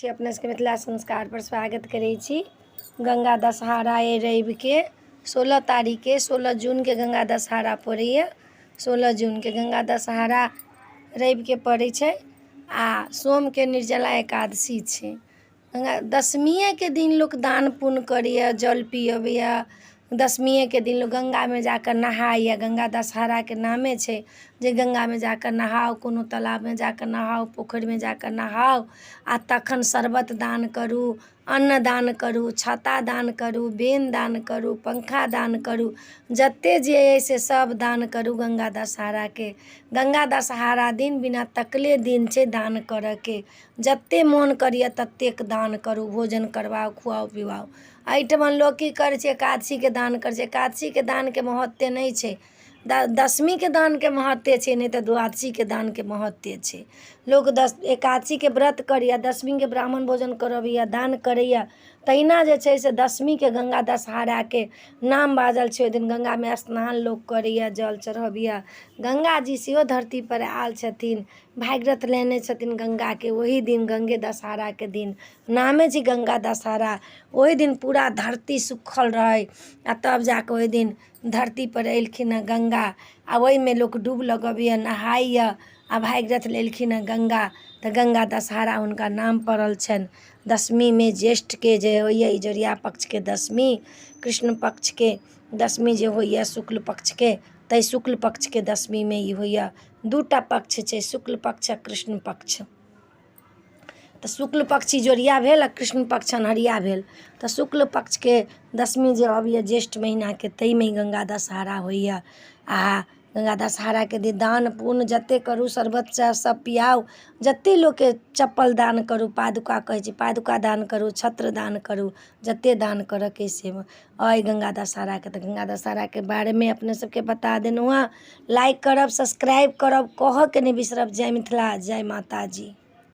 अपने सबके मिथिला संस्कार पर स्वागत करै छी। गंगा दशहरा ए रवि के 16 तारीख के 16 जून के गंगा दशहरा पड़ैया। 16 जून के गंगा दशहरा रवि के पड़ै छै आ सोम के निर्जला एकादशी छै। गंगा दशमिये के दिन लोग दान पुण्य करैया, जल पियबैया। दशमिये के दिन लोग गंगा में जाकर नहाइया। गंगा दशहरा के नामे छै जे गंगा में जाकर नहाओ, कोनो तालाब में जाकर नहाओ, पोखरि में जाकर नहाओ आ तखन शरबत दान करू, अन्न दान करू, छत्ता दान करू, बेन दान करू, पंखा दान करू, जते जे अइ से सब दान करू गंगा दशहरा के। गंगा दशहरा दिन बिना तकले दिन छै दान करऽ के। जते मोन करिया ततेक दान करू, भोजन करवाओ, खुआओ पिवाओ। एहिठमन लोग की करै छै, एकादशी के दान करै छै। एकादशी के दान के महत्व नहीं छै। दशमी के दान के महत्व छै, नहीं तो द्वादशी के दान के महत्व छै। लोग एकादशी के व्रत करैया, दशमी के ब्राह्मण भोजन करबैया, दान करैया। तहिना जे छै से दशमी के गंगा दशहरा के नाम बाजल छै। ओहि दिन गंगा में स्नान लोग करैया, जल चढ़बिया। गंगा जी सेहो धरती पर आयल छथिन, भागीरथ लेने छथिन गंगा के। वही दिन गंगे दशहरा के दिन नामे छै गंगा दशहरा। ओहि दिन पूरा धरती सुखल रहे आ तब जाके ओहि दिन धरती पर एलखिन है गंगा। आ ओहि में लोग डूब लगबिया, नहाइया आ भागीरथ लेलखिन है गंगा। तो गंगा दशहरा हुनका नाम पड़ल छनि। दशमी में ज्येष्ठ के जे होइया इजोरिया पक्ष के दशमी, कृष्ण पक्ष के दशमी जे होइया शुक्ल पक्ष के, तै शुक्ल पक्ष के दशमी में ई होइया। दूटा पक्ष छै, शुक्ल पक्ष आ कृष्ण पक्ष। तो शुक्ल पक्ष इजोरिया भेल आ कृष्ण पक्ष अन्हरिया भेल। तो शुक्ल पक्ष के दशमी जे अबैया ज्येष्ठ महीना के, तै में गंगा दशहरा होइया। आ गंगा दशहरा के दिन दान पुण्य जते करू, शरबत सब पियाओ। जते लोग के चप्पल दान करू, पादुका कहै छै, पादुका दान करू, छत्र दान करू, जते दान करऽ के से अइ गंगा दशहरा के। तो गंगा दशहरा के बारे में अपने सबके बता देलहुँ हँ। लाइक करब, सब्सक्राइब करब, कहऽ के नहीं बिसरब। जय मिथिला, जय माता जी।